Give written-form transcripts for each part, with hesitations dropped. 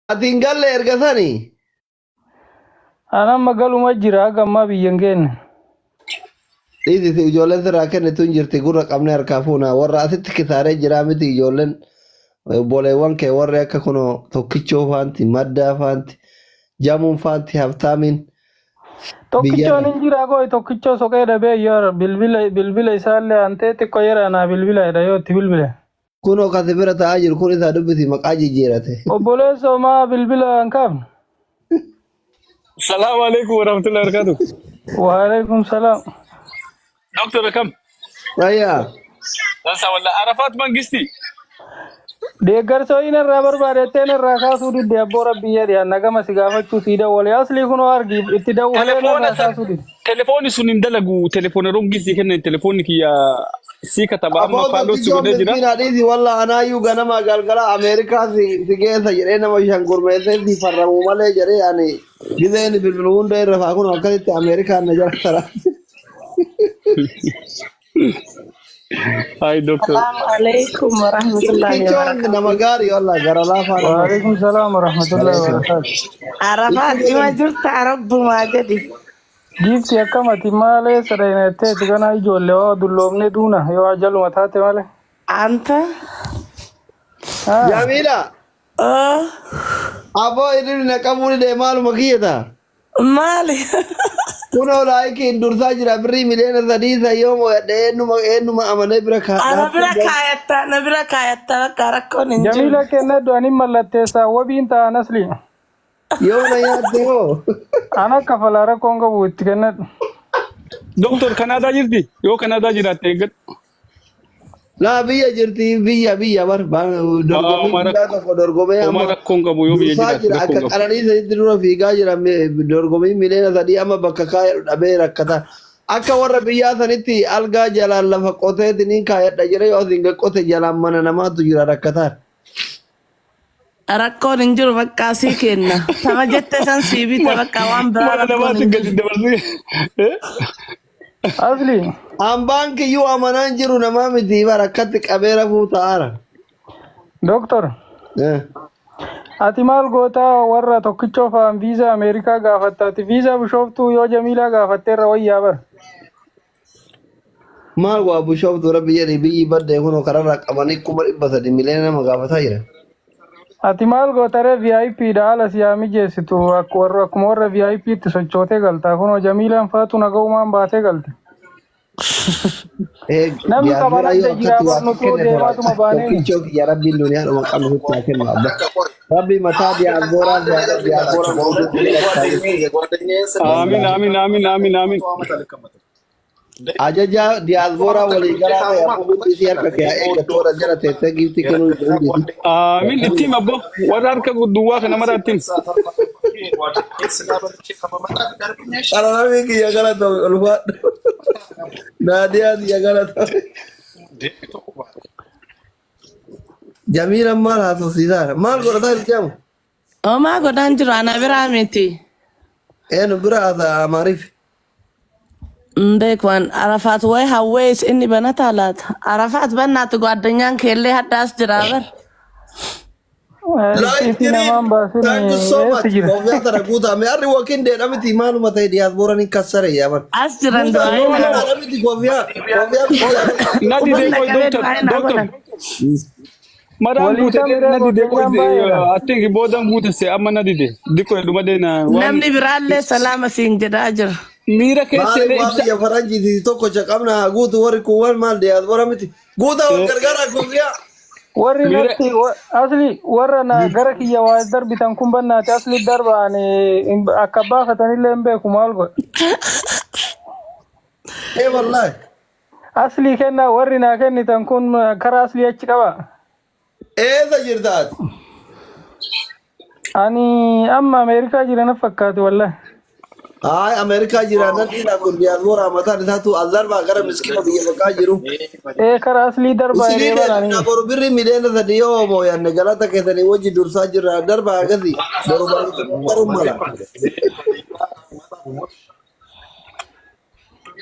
Atiin galle ergasanii. Ana magaluma jira gamma biyyan keenya. Dhiisi ijoolleen sirraa kennitu hin jirti gurra qabnee harkaa fuuna warra asitti kisaaree jira miti ijoolleen boleewwan kee warri akka kunoo tokkichoo faanti maddaa faanti jamuun faanti haftaamiin Tokkichoon hin jira koo tokkichoo soqee dhabee yoo bilbila isaallee antee xiqqoo yeranaa bilbila jedha yoo itti bilbile. kunoo kasi bira taa'aa jiru kun isaa dubbisi maqaa jijjiirate. Obboleessa homaa bilbila hin qabne. السلام عليكم ورحمة الله وبركاته. Waalaikum salaam. دكتور كم؟ Ayyaa. بس ولا عرفات منقستي؟ Deeggarsa inni irraa barbaadettee irraa kaasuu didde abboo rabbii jedhe annagama si gaafachuu si dawwale asli kun argi itti dawwalee irraa kaasuu didde. تليفوني سنين دلقو تليفون رونجي كنا تليفونك يا سيكا تبع ما فالو سودة جرا. Abootiin adiisi walla anaayyuu ganama galgala Ameerikaa si geessa jedhee nama shangurmeessee si farramuu malee jedhee ani gizeen bilbiluu hunda irra faa kun akkasitti Ameerikaan na jala tara. هاي دكتور. السلام عليكم ورحمة الله Kichoon وبركاته. nama gaarii walla gara laafaa nama. Waalaikum salaam warahmatullahi wabarakatuh. عرفات ما جرت عرب ما جدي. Giifti akkamati malee sadaynettee tigana ijoollee waa dulloomne duuna yoo ajaluma taate malee. أنت؟ Jamiila. أه Aboo inni naqamuuni deemaaluma kiyyata. مالي. Kunoo laayikiin dursaa jira birrii miliyoona sadiisa yoo mo'adhe eenyuma amanee bira أنا kaadhaa. بلا كايتا بقى ركون إنجو. Jamiila kenna du'anii mallatteessaa wabiin ta'an asli. Yoo na yaatte hoo. Ana kafalaa rakkoon qabu itti kennadhu. دكتور كندا جرتي؟ يو كندا جرات تيجت. Laa biyya jirti biyya bar dorgomee وما amma ركون كابو يو بيجي dursaa jira akka جرات. qananiisa itti dura fiigaa jira dorgomii miliyoona sadii amma bakka kaayadhu dhabee rakkata. Akka warra biyyaa sanitti algaa jalaan lafa qoteetiniin kaayadha jira yoo isin qote jalaan mana namaatu jira rakkataan. ركون إنجو بقى سيكنا. تما جت سان سيبي تبقى وان ما برا أنا ما ركون تقدر إنجو. تدرسي. Asli Hambaan kiyyuu amanaan jiru namaa miti bara akkatti qabee rafuu ta'aara. doktor ati maal gootaa warra tokkichoo fa'aan viizaa Ameerikaa gaafattaati viizaa bishooftuu yoo Jamiilaa gaafatteerra wayyaa bar. Maal waa bushooftu rabbi jedhi biyyi baddee kunoo kararraa qabanii 300 miliyoona nama gaafataa jira. Ati maal gootaree VIP dha haala siyaa mijeessitu akkuma warra VIP itti sochootee galtaa kunoo Jamiilaan faatu nagaumaan baatee galte. Namni qabala jira barnootuu deemaatuma baanee. Tokkichoo kiyya rabbiin duniyaa dhuma qabnu sitti haa kennu abba. Rabbi mataa diyaasbooraa آمين آمين آمين آمين آمين. ajaja diyaasbooraa walii galaa ta'e abbootii si harka kee eeggatoora jala teessee giifti kennuu dandeenye. آمين التيم أبو ورارك قدوة كنا مرة التيم. Qararri kiyya gara ta'u ulfaadhu. Naadiyaa kiyya gara ta'u. Jamiilaan maal haasofsiisaa? Maal godhataa jirti amma? وما قد أنجو أنا برا ميتي. Eenyu bira haasa'a maariif? Beekwan Arafat way hawwees inni banata laata. Arafat bannaatu gwaddanyaan keellee haddaas jira bar. Itti namaan baasin Thank you so much. eessa jira? Koofiyyaa tana guutame. Harri wakiin deedha miti maaluma ta'e diyaasbooraan hin kassare yaaman. As jiran Guutaan du'aa yoo deedha miti koofiyyaa. نادي ديكو دكتور دكتور. مرام Walii بوتة kamira نادي ديكو godhanyaan baay'eedha. أتيك بودام بوتة سي أما نادي دي ديكو إدو مدينا وان namni biraallee salaama siin jedhaa jira. ميرا كيسي Maali waa إبسا biyya faranjiiti tokko caqabna haa guutu warri kun waan maal diyaasboora miti. Guutaa wal gargaara koofiyyaa. Warri ميرا natti asli warra na gara kiyya waa darbitan kun bannaati asli darbaan akka baafatanillee hin beeku maal godhe. Wallaahi. Asli kenna warri naa kennitan kun karaa asli achi qaba. Eessa jirtaati? Ani amma Ameerikaa jiran fakkaatu wallahi. Haay Ameerikaa jiraannan dhiiraa kun diyaasboora mataan isaatu azarbaa gara miskiina biyya bakkaa jiru. Karaa asli darbaa Isinii yeree baranii. deemna boru birri miliyoona sadii yoo mooyanne galata keessanii wajji dursaa jirra darbaa akkasii boru baruun mala.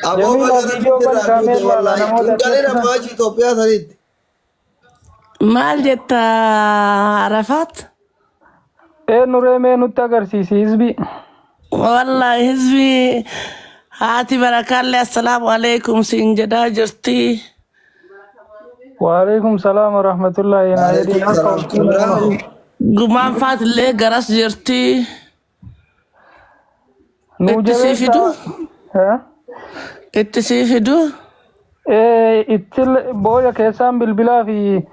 Abooba gara bittirraa duute wallaahi. Galina maachi Itoophiyaa sanitti. Maal jetta Arafat? nuree mee nutti agarsiisi hizbii. والله حزبي هاتي بركة الله السلام عليكم سنجدا جرتي Waalaikum salaam wa rahmatullahi wa Waalaikum salam. barakatuh. قمان فات اللي قرس جرتي Nu اتسيفدو jabeessa. اتسيفدو Ittil booya keessaan bilbilaa fi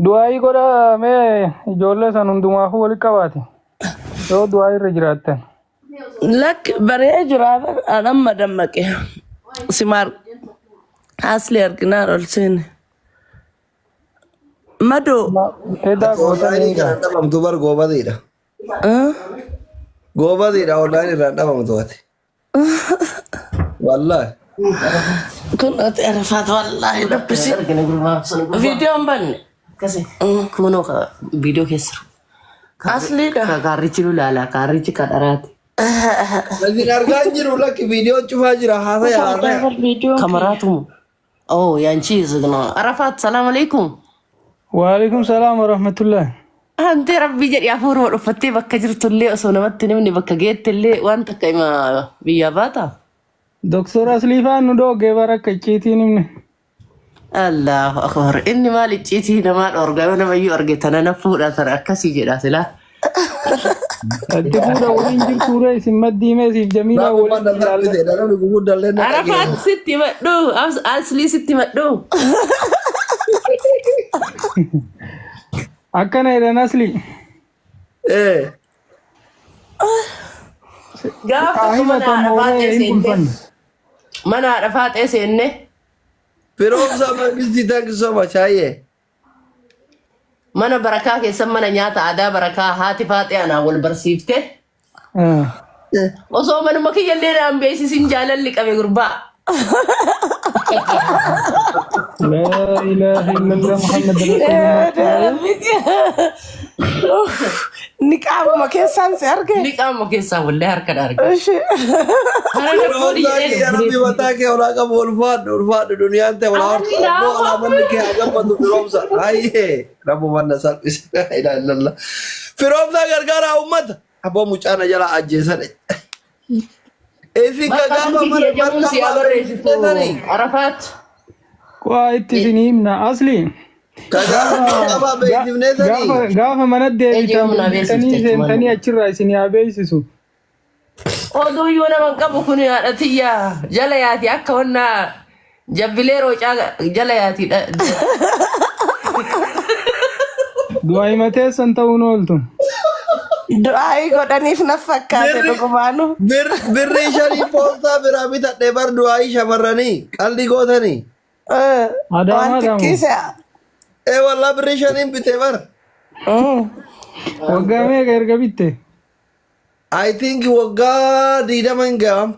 du'aayii godha mee ijoollee san hundumaafuu walitti qabaate. Yoo du'aayii irra jiraattan. لك بري جرابر انا ما دمك سمار اصلي اركنار السين مدو Edaa gootan Online kan dhabamtu bar goobadiidha. أه؟ Goobadiidha online irraan dhabamtu ati. Wallahi. كنت عرفت والله دبسي فيديو بني Kasi kuno ka video keessa اصلي ده kaarrichi lulaala kaarrichi kadharaati Isin argaa jiru lakki viidiyoon cufaa jira haasaya. الفيديو kamaraatumu oh yaanchi isagna عرفت السلام عليكم Waalaikum salaam wa rahmatullahi. انت ربي جدي افور ودفتي bakka jirtullee osoo namatti nimni bakka geettillee waan takka ima biyya baata Doktor Asliifaan nu dhoogee barakka icciitiin himne. Allahu akbar inni maal icciitii namaa dhorgaa yoo namayyuu argetana na fuudha sana akkasii jedha silaa Ati fuudha waliin jirtuure isin maddiimee siif jamiilaa waliin ilaalla. Namni gurguddaallee na Arafaat sitti madhu aslii sitti madhu Akkana jedhan Asli. gaafa Qaahimatan mooree hin bulfanne. mana dhafaatee seenne Firoomsa mangistii tankisoma chaayee. mana barakaa keessan mana nyaata aadaa barakaa haati faaxee anaa wal barsiifte osoo manuma kiyyallee naan beeksisin jaalalli qabe gurbaa Laa ilaaha illallah Muhammad نقاب ما كيسان سيرجع ni qaama keessaa wallee harka dhaarge Firoomsa kee rabbi mataa kee olaa qabu ulfaadhu duniyaan ta'e olaa olaa manni kee hagammatu firoomsa. Hayyee rabbu manna salphise. Laa ilaaha illallah. Firoomsa gargaaraa uummata. Abbaa mucaana jala ajjeesane. Eefi gagaafa mana barnaa Arafaat Waa itti isin himna Asli. gagaafa beeksifnee sanii. Gaafa mana deebitan bultanii seentanii achirraa isin yaa beeksisu. oduu yoo naman qabu kun haadha tiyyaa jala yaati akka wannaa jabbilee roocaa jala yaati Du'aa himateessan ta'uun ooltu. دعائي قدني في نفك هذا كمانو Birri shanii poostaa biraa bitadhee bar du'aayii shamarranii qalbii gootanii. Adaamaa وانت daamu. كيسة Wallaa birri shaniin bitee bar. Waggaa meeqa erga bitte? I think waggaa 20 hin ga'am.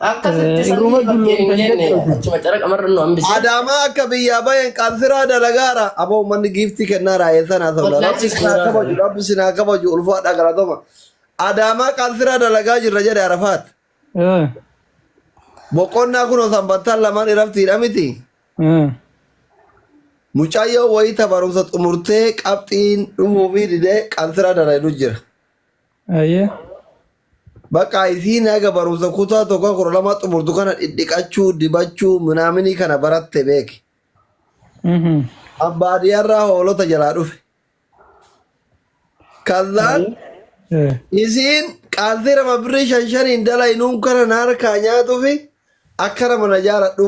akkasitti Irruma dulloomtan jechuudha. achuma cara qamarra nu hambise Adaamaa akka biyyaa bayan qansiraa dalagaara. Aboo manni giiftii kennaa raayee sanaa ta'udha. Wallaahi Rabbi sinaa kabaju ulfaadha galatoma. Adaamaa qansiraa dalagaa jirra jedhe Arafaat. Boqonnaa kun sanbattaan lamaan iraftiidha miti. Mucayyoo wayita barumsa xumurtee qabxiin dhufuu fi didee qansiraa dalaguu jira. Ayyee. Bakka isiin haga barumsa kutaa tokko 12 xumurtu kana dhidhiqachuu dibachuu minaamini kana baratte beeki. Abbaadiyyaarraa hoolota jalaa dhufe. Kazaan isiin qaansira mabirrii 5 dalaynuun kana naarkaa nyaatuu fi akka nama na jaaladhu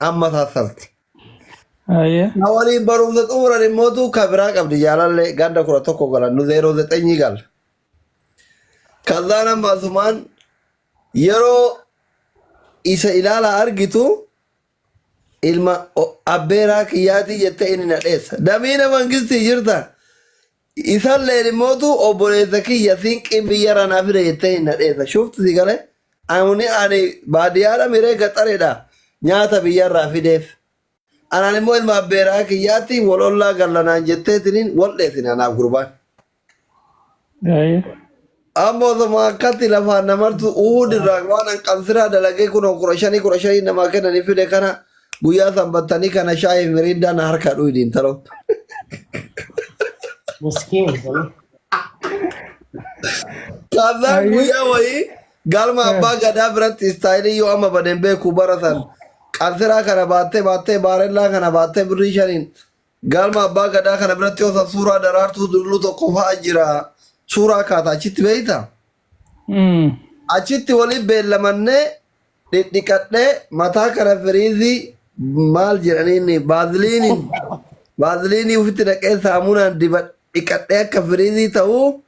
amma taasifti. Ayyee. Na waliin barumsa xumuran immootu kabiraa qabdi jaalallee ganda 11 galan nu 09 gala. Kazaan amma asumaan yeroo isa ilaala argitu ilma abbeeraa kiyyaatii jettee inni nadheessa. Damiina mangistii jirta. Isalleen immootu obboleessa kiyya siinqiin biyya ranaa fide jettee inni nadheessa. Shufti si galee ani baadiyyaadha miree gaxareedha nyaata biyyarraa fideef. Anaan immoo ilma abbeeraa kiyyaatii walollaa gallanaan jetteetiniin wal dheessin anaaf gurbaan. Ayyee. Amma osoma akkatti lafaan namartu uudirraa waan an qansiraa dalagee kun 15 namaa kennanii fide kana guyyaa sanbattanii kana shaayii miriindaa na harkaa dhuyidiin taloo. مسكين والله. كذا أيوه. ويا وي قال ما أبغى قدام برت ستايلي يوم ما بدين بيكو برثان كارثرا كنا باتة بارلا كنا باتة بريشانين قال ما أبغى قدام كنا برت يوسف سورة درارتو دللو تو كوفا أجرا سورة كاتا أشيت بيتا أشيت ولي بيلمنة دكتة ماتا كنا فريزي مال جرانيني بادليني وفتنا كيسا أمونا دكتة كفريزي تاو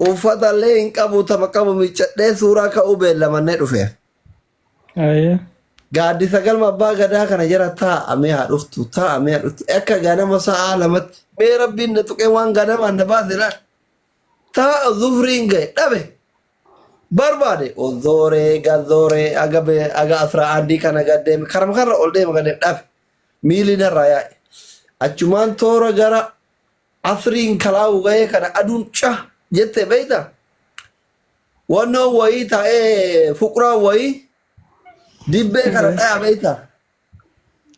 uffata illee hin qabu tama qabu miccadhee suuraa ka'uu beellamannee dhufe. Gaaddisa galma abbaa gadaa kana jara taa'amee haa dhuftu akka ganama sa'aa lamatti mee rabbiin na tuqee waan ganamaan na baase laal taa'a zufriin ga'e dhabe barbaade ozooree gazooree aga asraa aandii kana gaddeeme karama karra ol deema gaddeeme dhabe miilli narraa yaa'e achumaan toora gara asriin kalaa'u ga'ee kana aduun caa. jette beeyta wannoo wayii taa'ee fuqraa wayii dibbee kana dhaya beeyta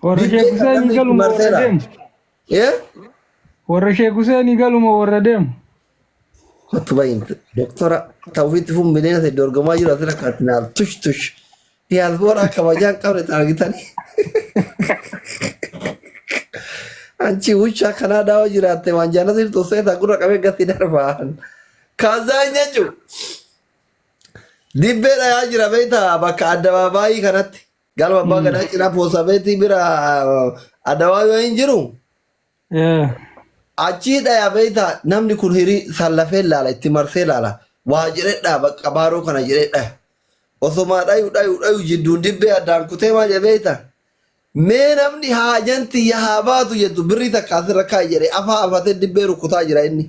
warra Sheek Huseenii galuma warra deemu warra Sheek Huseenii galuma warra deemu hotu bayin doktora tawfiitti fun bineena ta'e dorgomaa jiru asirra kaatinaal tush yaasboora kabajaan qabne argitanii anchi wuchaa kanaa daawwa jiraatte waan jaanatti tosee gurra qabee gatti darbaan kaazanya ju dibbee dhayaa jira beeyta bakka addabaabaayii kanatti galma abbaa gadaa cinaa poosabeetii bira addabaabaayii hin jiru achii dhayaa beeyta namni kun hirii sallafee laala itti marsee laala waa jedhedha bakka baaroo kana jedhedha osomaa dhayu jidduun dibbee addaan kutee maa jedheeta mee namni haajanti yaa baatu jettu birrii takka asirra kaa'e jedhe afaa afatee dibbee rukkutaa jira inni.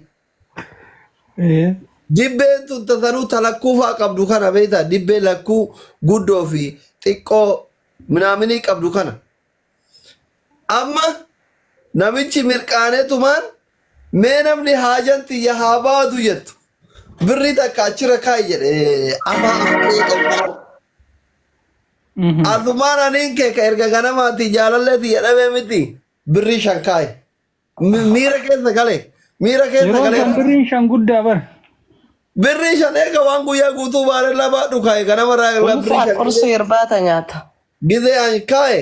Dibbeen tun tasanuu talakkuu fa'aa qabdu kana beektaa dibbee lakkuu guddoo fi xiqqoo minaaminii qabdu kana. Amma namichi mirqaaneetumaan mee namni haajanti yaa baatu jettu birrii takka achirra kaa'e jedhe afaa afatee qabdu. Asumaan aniin kee ka erga ganamaati jaalalleeti jedhamee miti birrii shan kaa'e. Miira keessa galee. Birrii shan guddaa bara. Birrii shan eega waan guyyaa guutuu baaree labaa dhukaa'e ganamarraa Ulfaat qursii irbaata nyaata. Gizee ani kaa'e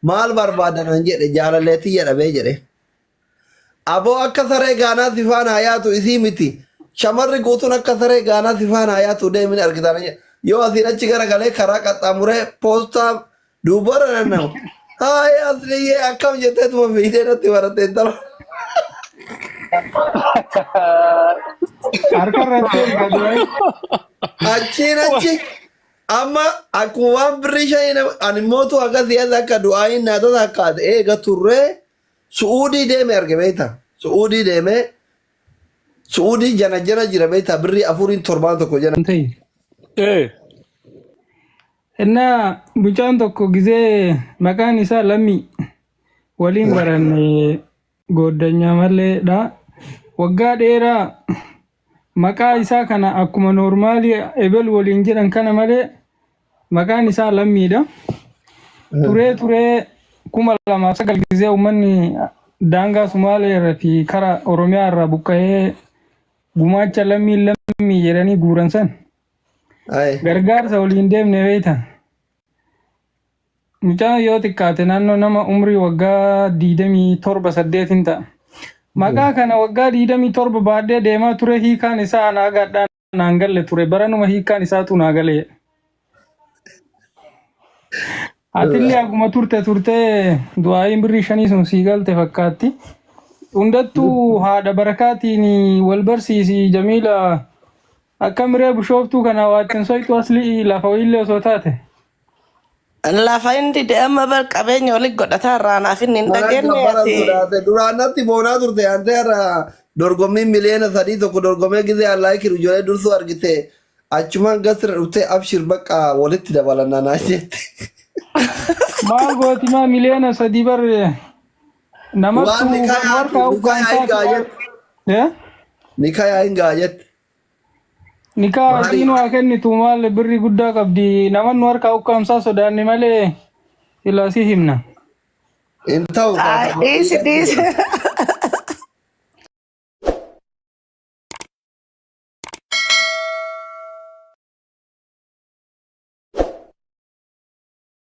maal barbaadan an jedhe jaalalleetii jedhamee jedhe. Aboo akka saree gaanaa sifaan hayaatu isii miti. Shamarri guutuun akka saree gaanaa sifaan hayaatu deemin argitan jedhe. Yoo asiin achi garagalee karaa qaxxaamuree poostaa duubara nannamu. Haay asliyyee akkam jetteetuma fiidee natti barattee tala. Achi amma akkuma waan birrii shanii ani mootu akka siyaasa akka du'aayin naatota akka eega turree su'uudii deeme arge beektaa su'uudii deeme su'uudii jana jira beektaa birrii 47 jana. Innaa mucaan tokko gizee maqaan isaa Lammii waliin baranne goddanyaa maleedha. Waggaa dheeraa maqaa isaa kana akkuma noormaalii ebel waliin jedhan kana malee maqaan isaa Lammiidha. Turee 2009 gizee uummanni daangaa Sumaalee irraa fi karaa Oromiyaa irraa buqqa'ee gumaacha Lammii jedhanii guuran san. Gargaarsa waliin deemne beektan. Mucaan yoo xiqqaate naannoo nama umrii waggaa 27-8 ta'a. Maqaa kana waggaa 27 baadhee deemaa ture hiikaan isaa naa gadhaan naan galle ture baranuma hiikaan isaatu naa galee. Atillee akkuma turtee du'aayin birrii 5 sun sii galte fakkaatti. Hundattuu haadha barakaatiin wal barsiisi Jamiila. Akka miree bishooftuu kana waattin soitu asli lafa illee osoo taate. Lafa inni deema bar qabeenya waliin godhataa irraa naaf inni hin dhageenye. Duraanatti boonaa turte antee irraa dorgommii miliyoona 3 tokko dorgomee gizee allaa kiru ijoollee dursuu argite achumaan gasira dhuftee abshir bakka walitti dabalannaa naa jette. Maal gooti maa miliyoona 3 bar namatti Nikayaa hin gaajette. Nikaa siinuu haa kennitu maal birrii guddaa qabdi namannu harkaa ukkaamsaa sodaanne malee ilaasii himna. Hin ta'u. Dhiisi.